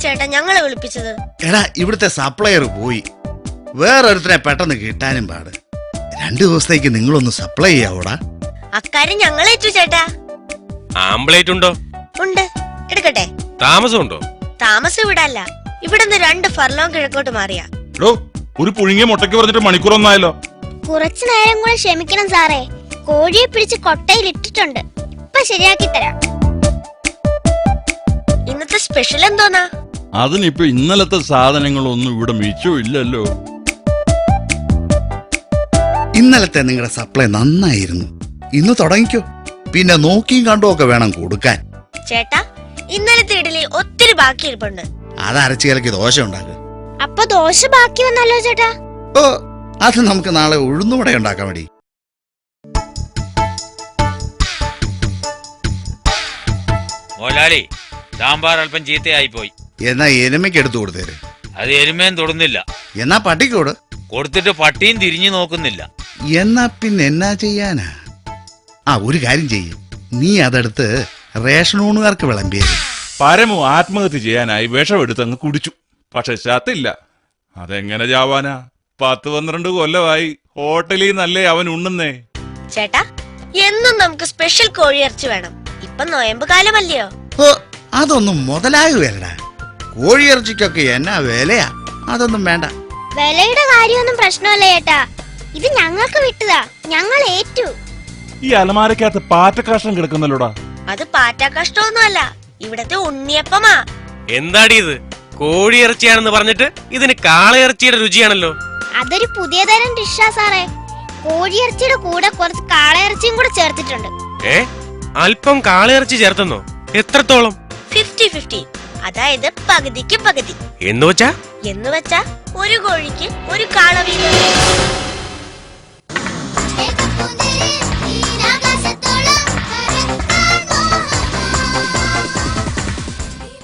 ചേട്ടാ ഞങ്ങളെ വിളിപ്പിച്ചത്? എടാ, ഇവിടുത്തെ സപ്ലയർ പോയി. വേറൊരുത്തരെ പെട്ടെന്ന് കിട്ടാനും പാട്. 2 ദിവസത്തേക്ക് നിങ്ങളൊന്ന് സപ്ലൈ ചെയ്യാവോടാ? അക്കാര്യം ഞങ്ങളേറ്റു ചേട്ടാ. ആംബ്ലേറ്റ് ഉണ്ടോ? ഉണ്ട്, എടുക്കട്ടെ. താമസം ഉണ്ടോ? താമസം ഇവിടല്ല, ഇവിടുന്ന് 2 ഫർലോങ് കിഴക്കോട്ട് മാറിയാ. ഒരു പുഴുങ്ങിയ മുട്ടയ്ക്ക് പറഞ്ഞിട്ട് മണിക്കൂറൊന്നായല്ലോ. കുറച്ചു നേരം കൂടെ ക്ഷമിക്കണം സാറേ. കോഴിയെ പിടിച്ച് കൊട്ടയിൽ ഇട്ടിട്ടുണ്ട്, ഇപ്പൊ ശരിയാക്കി തരാം. ഇന്നത്തെ സ്പെഷ്യൽ എന്തോന്നാ? അതിനിപ്പോ ഇന്നലത്തെ സാധനങ്ങളൊന്നും ഇവിടെ മിച്ചമില്ലല്ലോ. ഇന്നലത്തെ നിങ്ങളുടെ സപ്ലൈ നന്നായിരുന്നു. ഇന്ന് തുടങ്ങിക്കോ. പിന്നെ നോക്കിയും കണ്ടും ഒക്കെ വേണം കൊടുക്കാൻ. ചേട്ടാ, ഇന്നലത്തെ ഇഡലി ഒത്തിരി ബാക്കി ഇരിപ്പുണ്ട്. അത് അരച്ചു കലക്കി ദോശ ഉണ്ടാക്കുക. അപ്പൊ ദോശ ബാക്കി വന്നല്ലോ ചേട്ടാ. ഓ, അത് നമുക്ക് നാളെ ഉഴുന്നുവട ഉണ്ടാക്കാൻ വേണ്ടി. മോലാളി, സാമ്പാർ അല്പം ചീത്തയായി പോയി. എന്നാ എരുമയ്ക്ക് എടുത്തു കൊടുത്തേര്. അത് എരുമയും തൊടുന്നില്ല. എന്നാ പട്ടിക്കോട് കൊടുത്തിട്ട് പട്ടിയും തിരിഞ്ഞു നോക്കുന്നില്ല. എന്നാ പിന്നെ എന്നാ ചെയ്യാനാ? ഒരു കാര്യം ചെയ്യും, നീ അതെടുത്ത് റേഷൻ ഊണുകാർക്ക് വിളമ്പിയത്. പരമു ആത്മഹത്യ ചെയ്യാനായി വിഷമെടുത്ത് അങ്ങ് കുടിച്ചു. പക്ഷെ ചത്തില്ല. അതെങ്ങനെ ചാവാനാ? 10-12 കൊല്ലമായി ഹോട്ടലിൽ നല്ലേ അവൻ ഉണ്ണുന്നേ. ചേട്ടാ, എന്നും നമുക്ക് സ്പെഷ്യൽ കോഴിയിറച്ചി വേണം. ഇപ്പൊ നൊയമ്പ് കാലമല്ലയോ? ഓ, അതൊന്നും മുതലാകുവല്ലടാ. കോഴിയിറച്ചിക്കൊക്കെ എന്നാ വിലയാ? അതൊന്നും വേണ്ട. വിലയുടെ കാര്യമൊന്നും പ്രശ്നമല്ല ചേട്ടാ. ഇത് ഞങ്ങൾക്ക് വിട്ടതാ, ഞങ്ങൾ ഏറ്റു. ഈ അലമാരക്കകത്ത് പാറ്റക്കാഷ്ടം കിടക്കുന്നല്ലോടാ. അത് പാറ്റാ കഷ്ടമൊന്നുമല്ല, ഇവിടത്തെ ഉണ്ണിയപ്പമാ. എന്താടി ഇത്? കോഴിയിറച്ചിയാണെന്ന് പറഞ്ഞിട്ട് ഇതിന് കാളയിറച്ചിയുടെ രുചിയാണല്ലോ. അതൊരു പുതിയ തരം ഡിഷാ സാറേ. കോഴിയിറച്ചിയുടെ കൂടെ കുറച്ച് കാളയിറച്ചിയും കൂടെ ചേർത്തിട്ടുണ്ട്. അല്പം കാളയിറച്ചി ചേർത്തെന്നോ? എത്രത്തോളം? 50-50, അതായത് പകുതിക്ക് പകുതി. എന്ന് വെച്ചാ ഒരു കോഴിക്ക് 1 കാള വീതം.